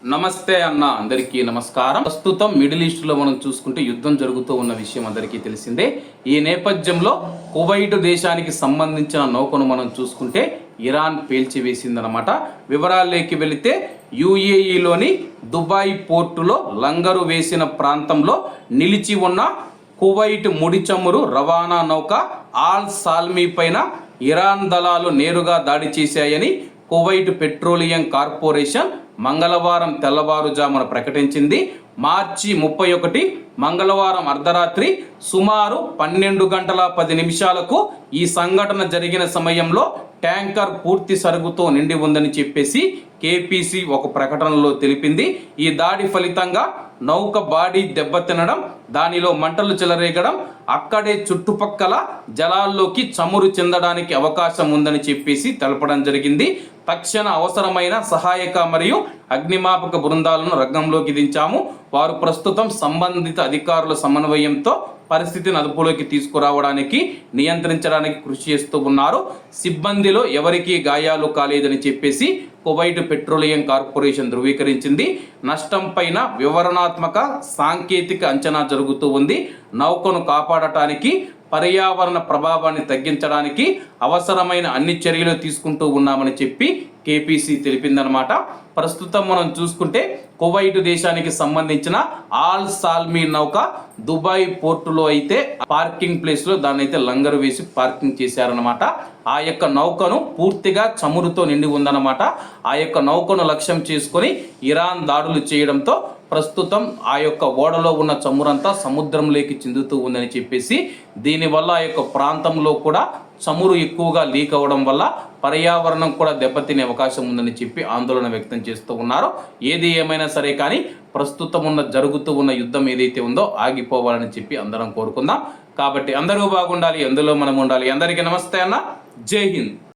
నమస్తే అన్న, అందరికీ నమస్కారం. ప్రస్తుతం మిడిల్ ఈస్ట్ లో మనం చూసుకుంటే యుద్ధం జరుగుతూ ఉన్న విషయం అందరికీ తెలిసిందే. ఈ నేపథ్యంలో కువైట్ దేశానికి సంబంధించిన నౌకను మనం చూసుకుంటే ఇరాన్ పేల్చివేసిందనమాట. వివరాల్లోకి వెళితే యుఏఈలోని దుబాయ్ పోర్టులో లంగరు వేసిన ప్రాంతంలో నిలిచి ఉన్న కువైట్ ముడి చమురు రవాణా నౌక ఆల్ సాల్మీ పైన ఇరాన్ దళాలు నేరుగా దాడి చేశాయని కువైట్ పెట్రోలియం కార్పొరేషన్ మంగళవారం తెల్లవారుజామున ప్రకటించింది. మార్చి 31 మంగళవారం అర్ధరాత్రి సుమారు 12 గంటల 10 నిమిషాలకు ఈ సంఘటన జరిగిన సమయంలో ట్యాంకర్ పూర్తి సరుకుతో నిండి ఉందని చెప్పేసి కేపీసీ ఒక ప్రకటనలో తెలిపింది. ఈ దాడి ఫలితంగా నౌక బాడీ దెబ్బతినడం, దానిలో మంటలు చెలరేగడం, అక్కడే చుట్టుపక్కల జలాల్లోకి చమురు చెందడానికి అవకాశం ఉందని చెప్పేసి తెలపడం జరిగింది. తక్షణ అవసరమైన సహాయక మరియు అగ్నిమాపక బృందాలను రంగంలోకి దించాము. వారు ప్రస్తుతం సంబంధిత అధికారుల సమన్వయంతో పరిస్థితిని అదుపులోకి తీసుకురావడానికి, నియంత్రించడానికి కృషి చేస్తూ ఉన్నారు. సిబ్బందిలో ఎవరికీ గాయాలు కాలేదని చెప్పేసి కువైట్ పెట్రోలియం కార్పొరేషన్ ధృవీకరించింది. నష్టం పైన వివరణాత్మక సాంకేతిక అంచనా జరుగుతూ ఉంది. నౌకను కాపాడటానికి, పర్యావరణ ప్రభావాన్ని తగ్గించడానికి అవసరమైన అన్ని చర్యలు తీసుకుంటూ ఉన్నామని చెప్పి కేపీసీ తెలిపిందనమాట. ప్రస్తుతం మనం చూసుకుంటే కువైట్ దేశానికి సంబంధించిన ఆల్ సాల్మీ నౌక దుబాయ్ పోర్టులో అయితే పార్కింగ్ ప్లేస్లో దాన్ని అయితే లంగరు వేసి పార్కింగ్ చేశారనమాట. ఆ యొక్క నౌకను పూర్తిగా చమురుతో నిండి ఉందన్నమాట. ఆ యొక్క నౌకను లక్ష్యం చేసుకొని ఇరాన్ దాడులు చేయడంతో ప్రస్తుతం ఆ యొక్క ఓడలో ఉన్న చమురంతా సముద్రంలోకి చెందుతూ ఉందని చెప్పేసి, దీనివల్ల ఆ యొక్క ప్రాంతంలో కూడా చమురు ఎక్కువగా లీక్ అవ్వడం వల్ల పర్యావరణం కూడా దెబ్బతినే అవకాశం ఉందని చెప్పి ఆందోళన వ్యక్తం చేస్తూ ఉన్నారు. ఏది ఏమైనా సరే కానీ ప్రస్తుతం జరుగుతూ ఉన్న యుద్ధం ఏదైతే ఉందో ఆగిపోవాలని చెప్పి అందరం కోరుకుందాం. కాబట్టి అందరూ బాగుండాలి, అందులో మనం ఉండాలి. అందరికీ నమస్తే అన్న, జై హింద్.